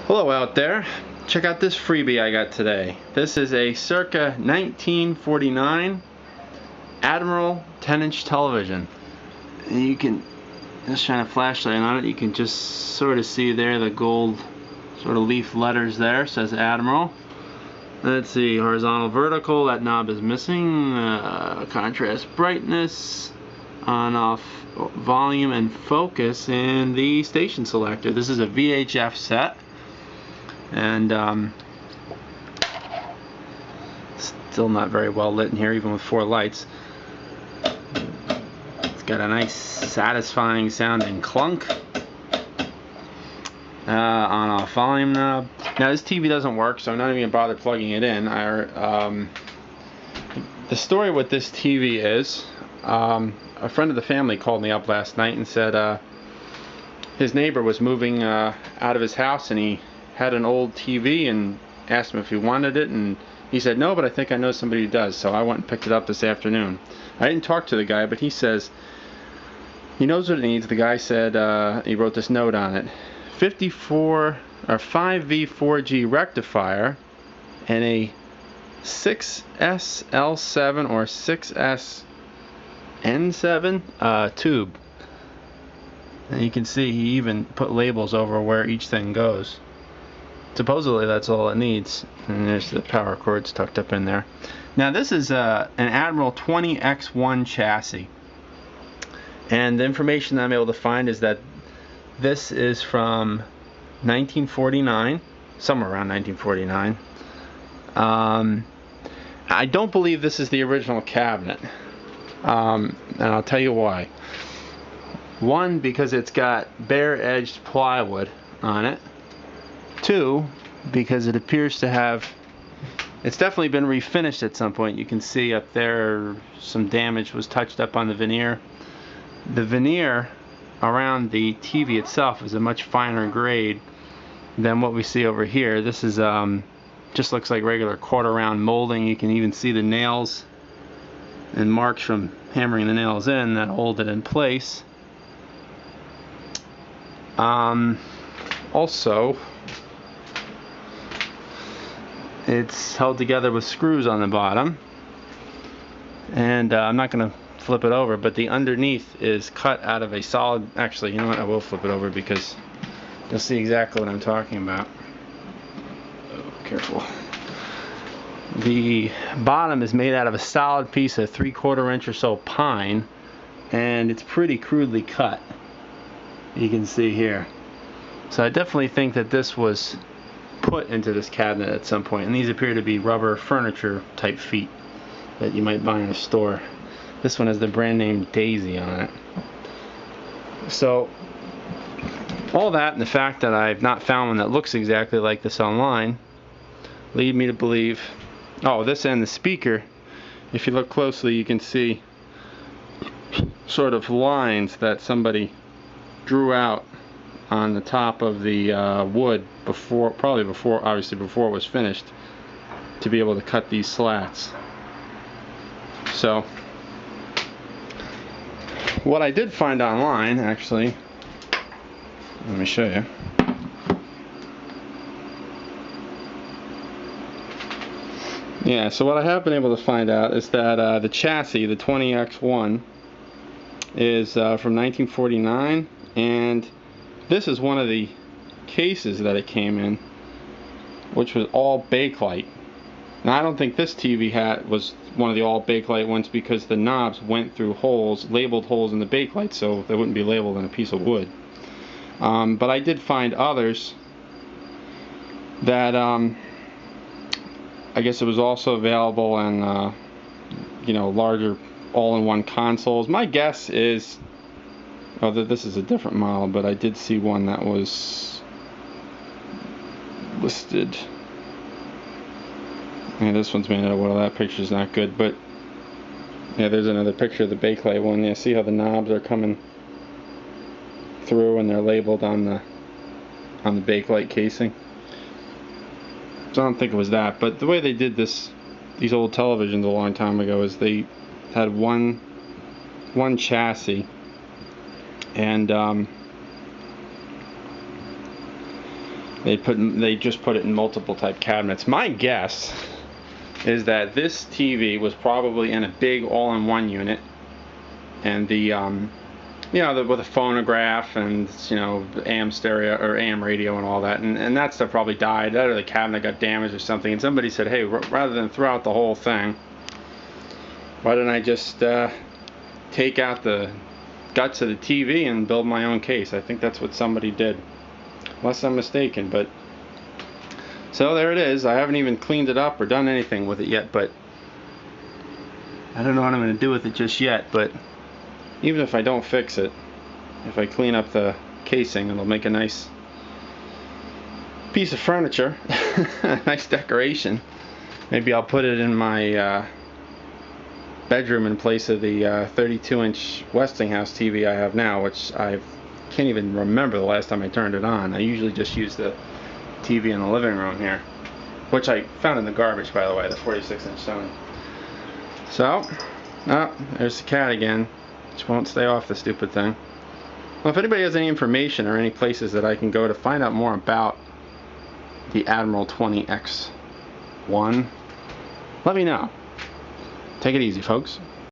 Hello out there. Check out this freebie I got today. This is a circa 1949 Admiral 10-inch television. And you can just shine a flashlight on it. You can just sort of see there the gold sort of leaf letters there. It says Admiral. Let's see, horizontal, vertical. That knob is missing. Contrast, brightness, on off, volume and focus, and the station selector. This is a VHF set. And still not very well lit in here, even with 4 lights. It's got a nice satisfying sounding clunk. On off volume knob. Now this TV doesn't work, so I'm not even gonna bother plugging it in. The story with this TV is a friend of the family called me up last night and said his neighbor was moving out of his house, and he had an old TV and asked him if he wanted it, and he said no, but I think I know somebody who does. So I went and picked it up this afternoon. I didn't talk to the guy, but he says he knows what it needs. The guy said he wrote this note on it: 5V4G rectifier and a 6SL7 or 6SN7 tube. And you can see he even put labels over where each thing goes. Supposedly that's all it needs. And there's the power cords tucked up in there. Now this is an Admiral 20X1 chassis. And the information that I'm able to find is that this is from 1949, somewhere around 1949. I don't believe this is the original cabinet. And I'll tell you why. One, because it's got bare-edged plywood on it. 2, because it appears to have, it's definitely been refinished at some point. You can see up there some damage was touched up on the veneer. The veneer around the TV itself is a much finer grade than what we see over here. This is just looks like regular quarter round molding. You can even see the nails and marks from hammering the nails in that hold it in place. Also, it's held together with screws on the bottom, and I'm not going to flip it over, but the underneath is cut out of a solid. Actually, you know what, I will flip it over because you'll see exactly what I'm talking about. Oh, careful. The bottom is made out of a solid piece of 3/4 inch or so pine, and it's pretty crudely cut. You can see here. So I definitely think that this was put into this cabinet at some point, and these appear to be rubber furniture type feet that you might buy in a store. This one has the brand name Daisy on it. So all that and the fact that I've not found one that looks exactly like this online lead me to believe, oh, this and the speaker, if you look closely you can see sort of lines that somebody drew out on the top of the wood before, obviously before it was finished, to be able to cut these slats. So what I did find online, actually, let me show you. Yeah, so what I have been able to find out is that the chassis, the 20X1, is from 1949, and this is one of the cases that it came in, which was all bakelite. Now I don't think this TV was one of the all bakelite ones, because the knobs went through holes, labeled holes in the bakelite, so they wouldn't be labeled in a piece of wood. But I did find others that I guess it was also available in larger all-in-one consoles. My guess is that this is a different model, but I did see one that was listed. Yeah, this one's made out of wood. That picture's not good, but yeah, there's another picture of the bakelite one. Yeah, see how the knobs are coming through and they're labeled on the bakelite casing. So I don't think it was that, but the way they did these old televisions a long time ago is they had one chassis, and They just put it in multiple type cabinets. My guess is that this TV was probably in a big all-in-one unit, and the with a phonograph and AM stereo or AM radio and all that, and that stuff probably died. That or the cabinet got damaged or something, and somebody said, hey, rather than throw out the whole thing, why don't I just take out the guts of the TV and build my own case? I think that's what somebody did, unless I'm mistaken. But so there it is. I haven't even cleaned it up or done anything with it yet, but I don't know what I'm going to do with it just yet. But even if I don't fix it, if I clean up the casing, it'll make a nice piece of furniture, a nice decoration. Maybe I'll put it in my bedroom in place of the 32-inch Westinghouse TV I have now, which I can't even remember the last time I turned it on. I usually just use the TV in the living room here, which I found in the garbage, by the way, the 46-inch Sony. So, there's the cat again. Just won't stay off the stupid thing. Well, if anybody has any information or any places that I can go to find out more about the Admiral 20X1, let me know. Take it easy, folks.